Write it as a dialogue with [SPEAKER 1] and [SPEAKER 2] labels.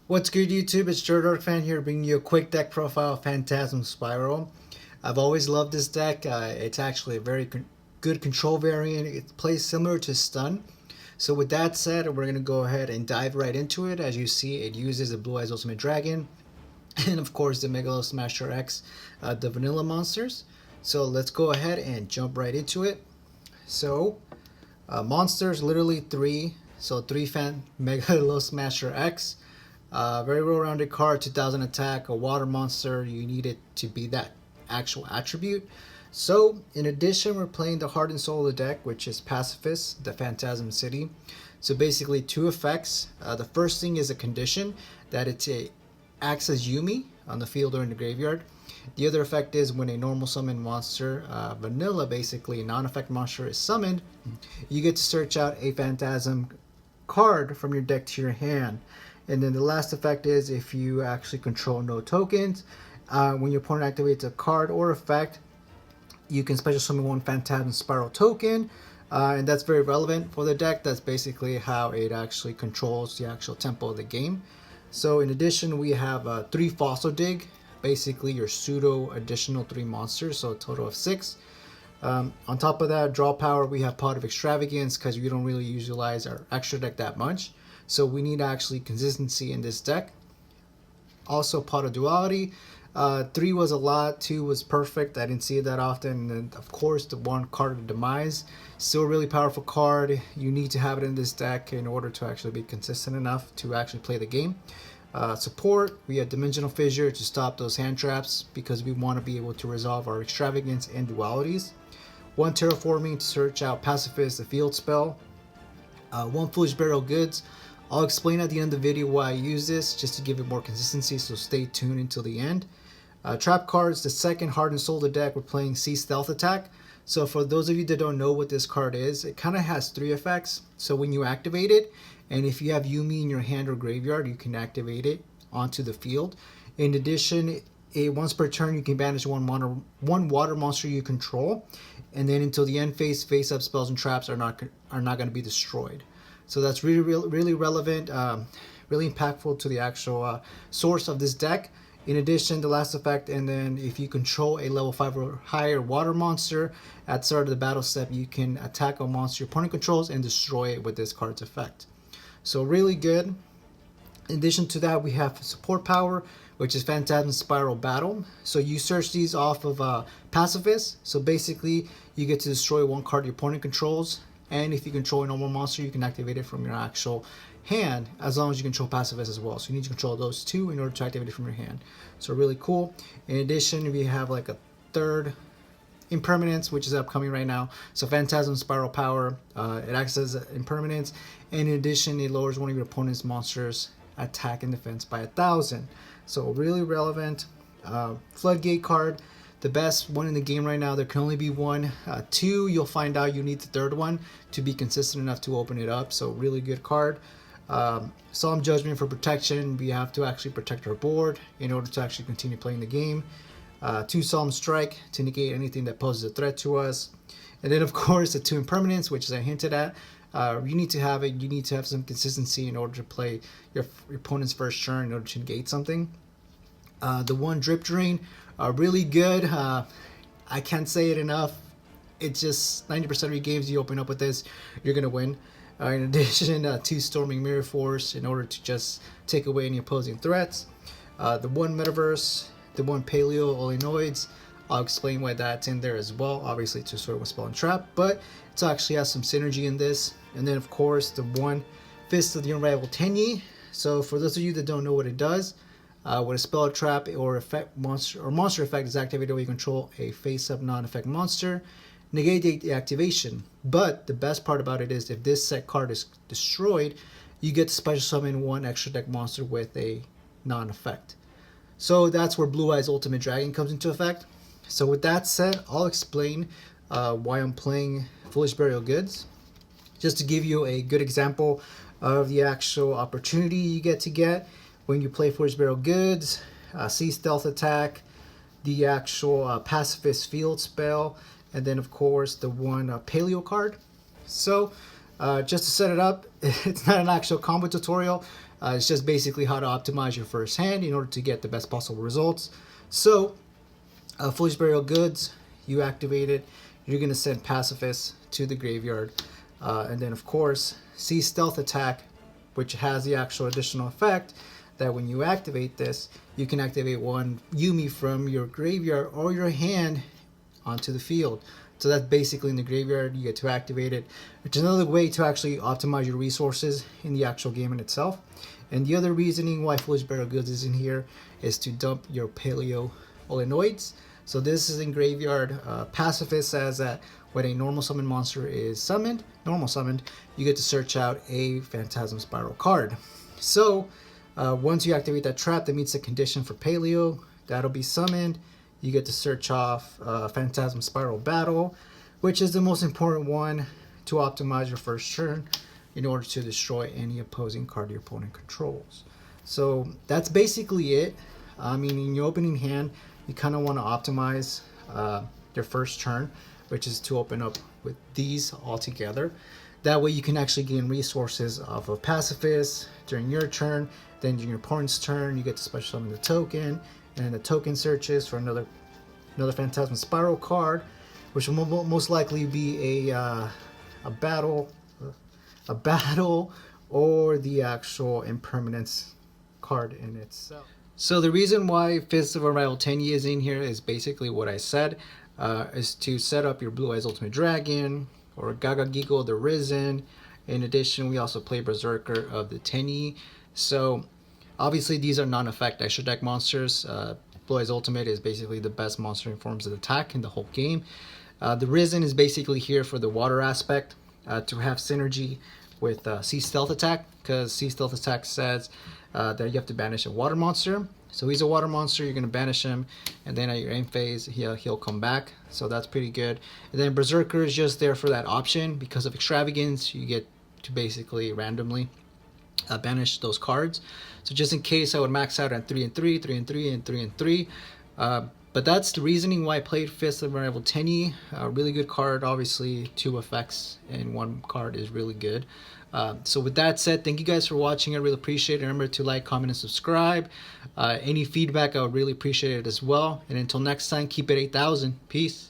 [SPEAKER 1] What's good, YouTube? It's Fan here, bringing you a quick deck profile of Phantasm Spiral. I've always loved this deck. It's actually a very good control variant. It plays similar to Stun. So with that said, we're going to go ahead and dive right into it. As you see, it uses the Blue Eyes Ultimate Dragon and of course the Megalo Smasher X, the vanilla monsters. So let's go ahead and jump right into it. So monsters, literally three. So three Megalo Smasher X. Very well-rounded card, 2000 attack, a water monster. You need it to be that actual attribute. So, in addition, we're playing the heart and soul of the deck, which is Pacifist, the Phantasm City. So basically, two effects. The first thing is a condition that acts as Yumi on the field or in the graveyard. The other effect is when a normal summon monster, vanilla basically, non-effect monster is summoned, you get to search out a Phantasm card from your deck to your hand. And then the last effect is if you actually control no tokens, when your opponent activates a card or effect, you can special summon one Phantasm Spiral token, and that's very relevant for the deck. That's basically how it actually controls the actual tempo of the game. So in addition, we have 3 Fossil Dig, basically your pseudo additional 3 monsters, so a total of 6. On top of that, draw power, we have Pot of Extravagance because we don't really utilize our extra deck that much. So we need actually consistency in this deck. Also, Pot of Duality. 3 was a lot, 2 was perfect. I didn't see it that often. And then, of course, the 1 Card of Demise. Still a really powerful card. You need to have it in this deck in order to actually be consistent enough to actually play the game. Support, we have Dimensional Fissure to stop those hand traps because we want to be able to resolve our Extravagance and Dualities. 1 Terraforming to search out Pacifist, the field spell. 1 Foolish Burial Goods. I'll explain at the end of the video why I use this, just to give it more consistency, so stay tuned until the end. Trap cards, the second Heart and Soul of the deck, we're playing Sea Stealth Attack. So for those of you that don't know what this card is, it kind of has 3 effects. So when you activate it, and if you have Yumi in your hand or graveyard, you can activate it onto the field. In addition, once per turn, you can banish one water monster you control, and then until the end phase, face-up spells and traps are not going to be destroyed. So that's really relevant, really impactful to the actual source of this deck. In addition, the last effect, and then if you control a level 5 or higher water monster, at the start of the battle step, you can attack a monster your opponent controls and destroy it with this card's effect. So really good. In addition to that, we have support power, which is Phantasm Spiral Battle. So you search these off of Pacifist. So basically, you get to destroy 1 card your opponent controls. And if you control a normal monster, you can activate it from your actual hand, as long as you control Pacifist as well. So you need to control those 2 in order to activate it from your hand. So really cool. In addition, we have like a 3rd Impermanence, which is upcoming right now. So Phantasm Spiral Power, it acts as Impermanence. And in addition, it lowers one of your opponent's monsters' attack and defense by 1,000. So really relevant. Floodgate card. The best one in the game right now. There can only be 1. 2, you'll find out you need the 3rd one to be consistent enough to open it up. So really good card. Solemn Judgment for protection. We have to actually protect our board in order to actually continue playing the game. 2 Solemn Strike to negate anything that poses a threat to us. And then of course the 2 Impermanence, which as I hinted at. You need to have it. You need to have some consistency in order to play your opponent's first turn in order to negate something. The 1 Drip Drain, really good. I can't say it enough. It's just 90% of your games you open up with this, you're going to win. In addition, 2 Storming Mirror Force in order to just take away any opposing threats. The 1 Metaverse, the 1 Paleo Olenoids. I'll explain why that's in there as well. Obviously, to sort of spell and trap, but it actually has some synergy in this. And then, of course, the 1 Fist of the Unrivaled Tenyi. So for those of you that don't know what it does, when a spell, trap, or effect monster effect is activated or you control a face-up non-effect monster, negate the activation. But the best part about it is if this set card is destroyed, you get to special summon 1 extra deck monster with a non-effect. So that's where Blue Eyes Ultimate Dragon comes into effect. So with that said, I'll explain why I'm playing Foolish Burial Goods. Just to give you a good example of the actual opportunity you get when you play Foolish Burial Goods, Sea Stealth Attack, the actual Pacifist Field spell, and then of course the 1 Paleo card. So just to set it up, it's not an actual combo tutorial. It's just basically how to optimize your first hand in order to get the best possible results. So, Foolish Burial Goods, you activate it, you're going to send Pacifist to the graveyard. And then, of course, see Stealth Attack, which has the actual additional effect that when you activate this, you can activate one Yuumi from your graveyard or your hand onto the field. So that's basically in the graveyard, you get to activate it. It's another way to actually optimize your resources in the actual game in itself. And the other reasoning why Foolish Burial Goods is in here is to dump your Paleo Olenoids. So this is in graveyard. Pacifist says that when a normal summon monster is summoned, you get to search out a Phantasm Spiral card. So once you activate that trap that meets the condition for Paleo, that'll be summoned. You get to search off Phantasm Spiral Battle, which is the most important one to optimize your first turn in order to destroy any opposing card your opponent controls. So that's basically it. I mean, in your opening hand, you kind of want to optimize your first turn, which is to open up with these all together. That way you can actually gain resources off of Pacifist during your turn. Then during your opponent's turn, you get to special summon the token, and the token searches for another Phantasm Spiral card, which will most likely be a battle or the actual impermanence card in itself. So the reason why Fist of Arrival Tenyi is in here is basically what I said, is to set up your Blue Eyes Ultimate Dragon or Gaga Gigo the Risen. In addition, we also play Berserker of the Tenyi. So obviously these are non-effect extra deck monsters. Blue Eyes Ultimate is basically the best monster in forms of attack in the whole game. The Risen is basically here for the water aspect, to have synergy with Sea Stealth Attack, because Sea Stealth Attack says that you have to banish a water monster. So he's a water monster, you're going to banish him, and then at your end phase, he'll come back. So that's pretty good. And then Berserker is just there for that option. Because of Extravagance, you get to basically randomly banish those cards. So just in case, I would max out at 3 and 3, 3 and 3, and 3 and 3. But that's the reasoning why I played Fist of Arrival Tenyi. Really good card. Obviously, 2 effects in 1 card is really good. So with that said, thank you guys for watching. I really appreciate it. Remember to like, comment, and subscribe. Any feedback, I would really appreciate it as well. And until next time, keep it 8,000. Peace.